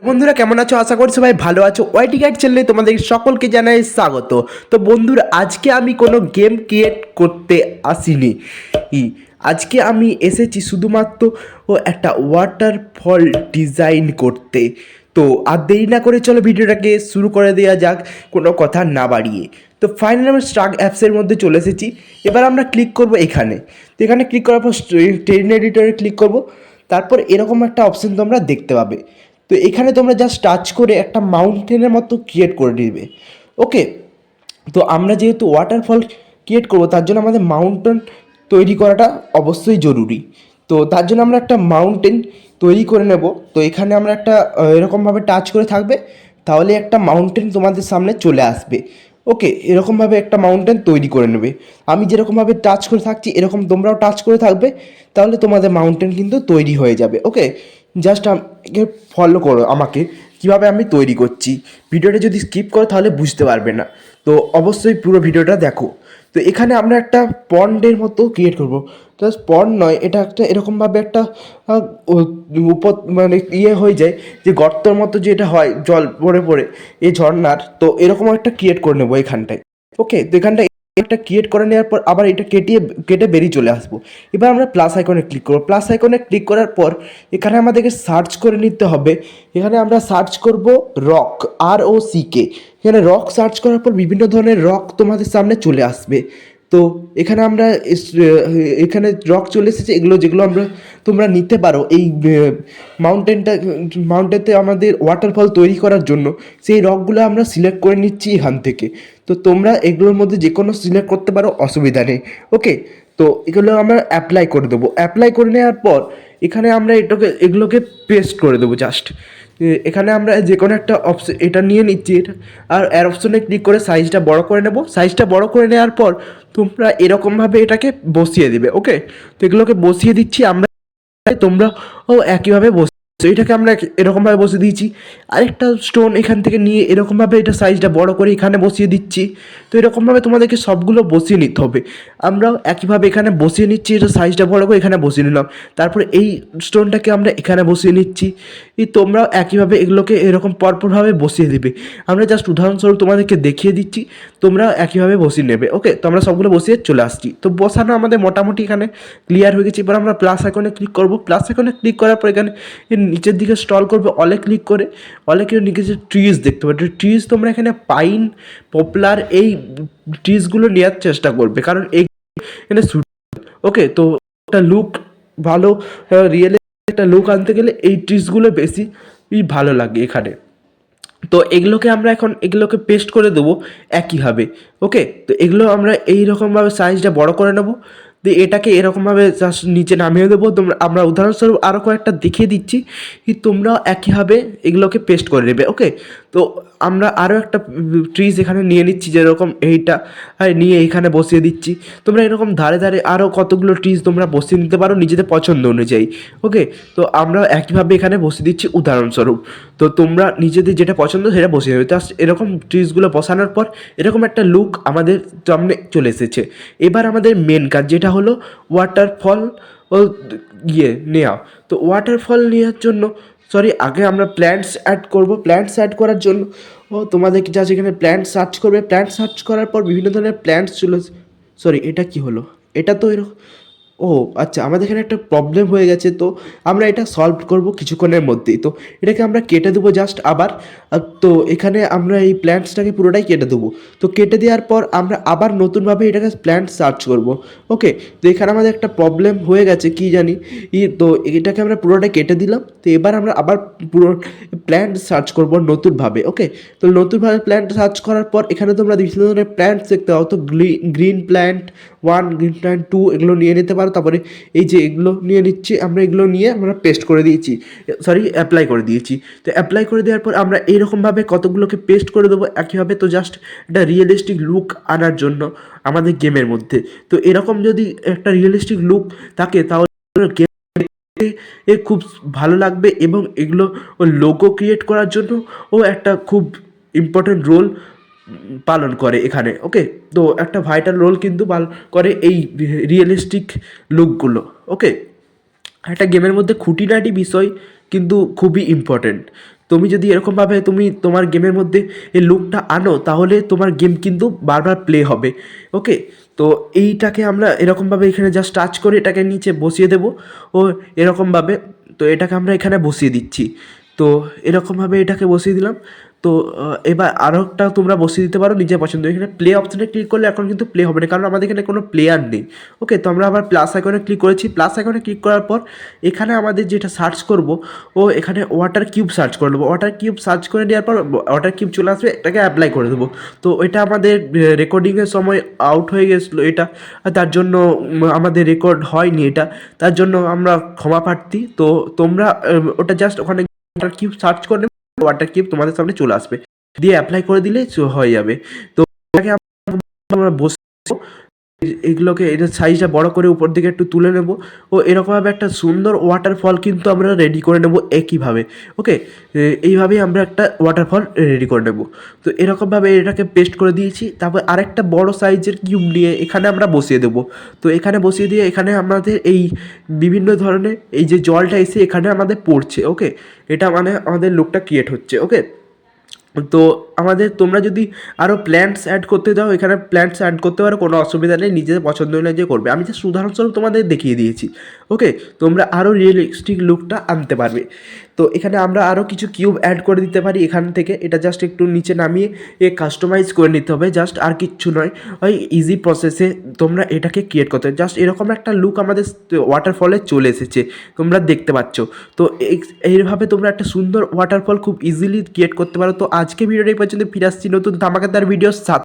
বন্ধুরা কেমন আছো? আশা করি সবাই ভালো আছো। ওয়াইটি গাইড চ্যানেলে তোমাদের সকলকে জানাই স্বাগত। তো বন্ধুরা, আজকে আমি কোনো গেম ক্রিয়েট করতে আসিনি। আজকে আমি এসেছি শুধুমাত্র একটা ওয়াটারফল ডিজাইন করতে। তো আর দেরি না করে চলো ভিডিওটাকে শুরু করে দেওয়া যাক, কোনো কথা না বাড়িয়ে। তো ফাইনালি আমরা স্ট্রাক অ্যাপসের মধ্যে চলে এসেছি। এবার আমরা ক্লিক করব এখানে। তো এখানে ক্লিক করার পর ট্রেন এডিটরে ক্লিক করব। তারপর এরকম একটা অপশন তোমরা দেখতে পাবে। তো এখানে তোমরা জাস্ট টাচ করে একটা মাউন্টেনের মতো ক্রিয়েট করে নেবে। ওকে, তো আমরা যেহেতু ওয়াটারফল ক্রিয়েট করবো, তার জন্য আমাদের মাউন্টেন তৈরি করাটা অবশ্যই জরুরি। তো তার জন্য আমরা একটা মাউন্টেন তৈরি করে নেব। তো এখানে আমরা একটা এরকমভাবে টাচ করে থাকবে, তাহলে একটা মাউন্টেন তোমাদের সামনে চলে আসবে। ওকে, এরকমভাবে একটা মাউন্টেন তৈরি করে নেবে। আমি যেরকমভাবে টাচ করে থাকছি এরকম তোমরাও টাচ করে থাকবে, তাহলে তোমাদের মাউন্টেন কিন্তু তৈরি হয়ে যাবে। ওকে, জাস্ট আমাকে ফলো করো, আমাকে কীভাবে আমি তৈরি করছি। ভিডিওটা যদি স্কিপ করো তাহলে বুঝতে পারবে না। তো অবশ্যই পুরো ভিডিওটা দেখো। তো এখানে আমরা একটা পন্ডের মতো ক্রিয়েট করব। জাস্ট পন্ড নয়, এটা একটা এরকমভাবে একটা উপর মানে হয়ে যায় যে গর্তর মতো যেটা হয় জল পড়ে পড়ে এই ঝর্নার। তো এরকম একটা ক্রিয়েট করে নেবো এখানটায়। ওকে, তো এখানটায় একটা ক্রিয়েট করে নেওয়ার পর আবার এটা কেটে বেরিয়ে চলে আসবো। এবার আমরা প্লাস আইকনে ক্লিক করবো। প্লাস আইকনে ক্লিক করার পর এখানে আমাদেরকে সার্চ করে নিতে হবে। এখানে আমরা সার্চ করব রক, ROCK। এখানে রক সার্চ করার পর বিভিন্ন ধরনের রক তোমাদের সামনে চলে আসবে। তো এখানে আমরা এখানে রক চলে এসেছে, এগুলো যেগুলো তোমরা নিতে পারো এই মাউন্টেনতে আমাদের ওয়াটারফল তৈরি করার জন্য। সেই রকগুলো আমরা সিলেক্ট করে নিচ্ছি এখান থেকে। তো তোমরা এগুলোর মধ্যে যে কোনো সিলেক্ট করতে পারো, অসুবিধা নেই। ওকে, তো এগুলো আমরা অ্যাপ্লাই করে দেবো। অ্যাপ্লাই করে নেওয়ার পর এখানে আমরা এগুলোকে পেস্ট করে দেবো জাস্ট। এখানে আমরা যে কোনো একটা অপশন এটা নিয়ে নিচ্ছি, এটা আর এর অপশনে ক্লিক করে সাইজটা বড় করে নেব। সাইজটা বড় করে নেওয়ার পর তোমরা এরকমভাবে এটাকে বসিয়ে দেবে। ওকে, তো এগুলোকে বসিয়ে দিচ্ছি আমরা। তোমরাও একইভাবে তো এটাকে আমরা এরকমভাবে বসিয়ে দিয়েছি। আরেকটা স্টোন এখান থেকে নিয়ে এরকমভাবে এটা সাইজটা বড় করে এখানে বসিয়ে দিচ্ছি। তো এরকমভাবে তোমাদেরকে সবগুলো বসিয়ে নিতে হবে। আমরাও একইভাবে এখানে বসিয়ে নিচ্ছি, এটা সাইজটা বড় করে এখানে বসিয়ে নিলাম। তারপরে এই স্টোনটাকে আমরা এখানে বসিয়ে নিচ্ছি। তোমরাও একইভাবে এগুলোকে এরকম পরপরভাবে বসিয়ে দেবে। আমরা জাস্ট উদাহরণস্বরূপ তোমাদেরকে দেখিয়ে দিচ্ছি, তোমরাও একইভাবে বসিয়ে নেবে। ওকে, তো আমরা সবগুলো বসিয়ে চলে আসছি। তো বসানো আমাদের মোটামুটি এখানে ক্লিয়ার হয়ে গেছে। এবার আমরা প্লাস আইকনে ক্লিক করব। প্লাস আইকনে ক্লিক করার পর এখানে নিচের দিকে স্ক্রল করবে, অলে ক্লিক করে অলে ক্লিক নিচে ট্রিজ দেখতে পাবে। ট্রিজ তোমরা এখানে পাইন, পপুলার এই ট্রিজগুলো নেওয়ার চেষ্টা করবে, কারণ এখানে ওকে, তো একটা লুক ভালো রিয়েল একটা লুক আনতে গেলে এই ট্রিজগুলো বেশি ভালো লাগে এখানে। তো এগুলোকে পেস্ট করে দেবো একইভাবে। ওকে, তো এগুলো আমরা এইরকমভাবে সাইজটা বড় করে নেবো। দিয়ে এটাকে এরকমভাবে জাস্ট নিচে নামিয়ে দেবো। আমরা উদাহরণস্বরূপ আরও কয়েকটা দেখিয়ে দিচ্ছি, কি তোমরাও একইভাবে এগুলোকে পেস্ট করে নেবে। ওকে, তো আমরা আরও একটা ট্রিজ এখানে নিয়ে নিচ্ছি, যেরকম এইটা নিয়ে এখানে বসিয়ে দিচ্ছি। তোমরা এরকম ধারে ধারে আরও কতগুলো ট্রিজ তোমরা বসিয়ে নিতে পারো নিজেদের পছন্দ অনুযায়ী। ওকে, তো আমরা একইভাবে এখানে বসিয়ে দিচ্ছি উদাহরণস্বরূপ। তো তোমরা নিজেদের যেটা পছন্দ সেটা বসিয়ে নেবে। জাস্ট এরকম ট্রিজগুলো বসানোর পর এরকম একটা লুক আমাদের সামনে চলে এসেছে। এবার আমাদের মেন কাজ যেটা হলো ওয়াটারফল ও নেওয়া। তো ওয়াটারফল নেওয়ার জন্য আগে আমরা প্ল্যান্টস অ্যাড করব। প্ল্যান্টস অ্যাড করার জন্য তোমাদের জাস্ট এখানে প্ল্যান্ট সার্চ করবে। প্ল্যান্ট সার্চ করার পর বিভিন্ন ধরনের প্ল্যান্টস এটা কি হলো? এটা তো এরকম, ও আচ্ছা, আমাদের এখানে একটা প্রবলেম হয়ে গেছে। তো আমরা এটা সলভ করব কিছুক্ষণের মধ্যেই। তো এটাকে আমরা কেটে দেবো জাস্ট আবার। তো এখানে আমরা এই প্ল্যান্টসটাকে পুরোটাই কেটে দেবো। তো কেটে দেওয়ার পর আমরা আবার নতুনভাবে এটাকে প্ল্যান্ট সার্চ করব। ওকে, তো এখানে আমাদের একটা প্রবলেম হয়ে গেছে, কি জানি। তো এটাকে আমরা পুরোটাই কেটে দিলাম। তো এবার আমরা আবার পুরো প্ল্যান্ট সার্চ করব নতুনভাবে। ওকে, তো নতুনভাবে প্ল্যান্ট সার্চ করার পর এখানে তোমরা বিভিন্ন ধরনের প্ল্যান্টস দেখতে পাও। তো গ্রিন প্ল্যান্ট 1, গ্রিন প্ল্যান্ট 2 এগুলো নিয়ে নিতে পারো। তারপরে এই যে এগুলো নিয়ে নিচ্ছি, এগুলো নিয়ে আমরা পেস্ট করে দিয়েছি, অ্যাপ্লাই করে দিয়েছি। তো অ্যাপ্লাই করে দেওয়ার পর আমরা এইরকমভাবে কতগুলোকে পেস্ট করে দেবো একইভাবে। তো জাস্ট একটা রিয়েলিস্টিক লুক আনার জন্য আমাদের গেমের মধ্যে। তো এরকম যদি একটা রিয়েলিস্টিক লুক থাকে তাহলে গেম খুব ভালো লাগবে, এবং এগুলো লোগো ক্রিয়েট করার জন্য একটা খুব ইম্পর্টেন্ট রোল পালন করে এখানে। ওকে, তো একটা ভাইটাল রোল কিন্তু পালন করে এই রিয়েলিস্টিক লুকগুলো। ওকে, একটা গেমের মধ্যে খুঁটিনাটি বিষয় কিন্তু খুবই ইম্পর্টেন্ট। তুমি যদি এরকমভাবে তুমি তোমার গেমের মধ্যে এই লুকটা আনো তাহলে তোমার গেম কিন্তু বারবার প্লে হবে। ওকে, তো এইটাকে আমরা এরকমভাবে এখানে জাস্ট টাচ করে এটাকে নিচে বসিয়ে দেব ও এরকমভাবে। তো এটাকে আমরা এখানে বসিয়ে দিচ্ছি। তো এরকমভাবে এটাকে বসিয়ে দিলাম। তো এবার আরও একটা তোমরা বসিয়ে দিতে পারো নিজের পছন্দ। এখানে প্লে অপশানে ক্লিক করলে এখন কিন্তু প্লে হবে না, কারণ আমাদের এখানে কোনো প্লেয়ার নেই। ওকে, তো আমরা আবার প্লাস আইকনে ক্লিক করেছি। প্লাস আইকনে ক্লিক করার পর এখানে আমাদের যেটা সার্চ করব ও এখানে ওয়াটার কিউব সার্চ করে নেবো। ওয়াটার কিউব সার্চ করে নেওয়ার পর ওয়াটার কিউব চলে আসবে, এটাকে অ্যাপ্লাই করে দেবো। তো এটা আমাদের রেকর্ডিংয়ের সময় আউট হয়ে গেছিলো এটা, তার জন্য আমাদের রেকর্ড হয়নি এটা, তার জন্য আমরা ক্ষমা প্রার্থী। তো তোমরা ওটা জাস্ট ওখানে ওয়াটার কিউব সার্চ করে নেবে, ওয়াটার কিউব তোমাদের সামনে চলে আসবে, দিয়ে অ্যাপ্লাই করে দিলে হয়ে যাবে। তো এটাকে আমরা বসে এগুলোকে এটা সাইজটা বড় করে উপর দিকে একটু তুলে নেব ও এরকমভাবে একটা সুন্দর ওয়াটারফল কিন্তু আমরা রেডি করে নেব একইভাবে। ওকে, এইভাবেই আমরা একটা ওয়াটারফল রেডি করে নেব। তো এরকমভাবে এটাকে পেস্ট করে দিয়েছি। তারপর আরেকটা বড় সাইজের কিউব নিয়ে এখানে আমরা বসিয়ে দেবো। তো এখানে বসিয়ে দিয়ে এখানে আমাদের এই বিভিন্ন ধরনের এই যে জলটা এসে এখানে আমাদের পড়ছে। ওকে, এটা মানে আমাদের লুকটা ক্রিয়েট হচ্ছে। ওকে, তো আমাদের তোমরা যদি আরও প্ল্যান্টস অ্যাড করতে দাও এখানে প্ল্যান্টস অ্যাড করতে পারো, কোনো অসুবিধা নেই, নিজেদের পছন্দ অনুযায়ী করবে। আমি জাস্ট উদাহরণস্বরূপ তোমাদের দেখিয়ে দিয়েছি। ওকে, তোমরা আরও রিয়েলিস্টিক লুকটা আনতে পারবে। তো এখানে আমরা আরও কিছু কিউব অ্যাড করে দিতে পারি এখান থেকে। এটা জাস্ট একটু নিচে নামিয়ে কাস্টমাইজ করে নিতে হবে, জাস্ট আর কিচ্ছু নয়। ওই ইজি প্রসেসে তোমরা এটাকে ক্রিয়েট করতে হবে। জাস্ট এরকম একটা লুক আমাদের ওয়াটারফলে চলে এসেছে, তোমরা দেখতে পাচ্ছ। তো এইভাবে তোমরা একটা সুন্দর ওয়াটারফল খুব ইজিলি ক্রিয়েট করতে পারো। তো আজকে ভিডিওটা এই পর্যন্ত, ফিরে আসছি নতুন ধামাকাদার ভিডিওর সাথে।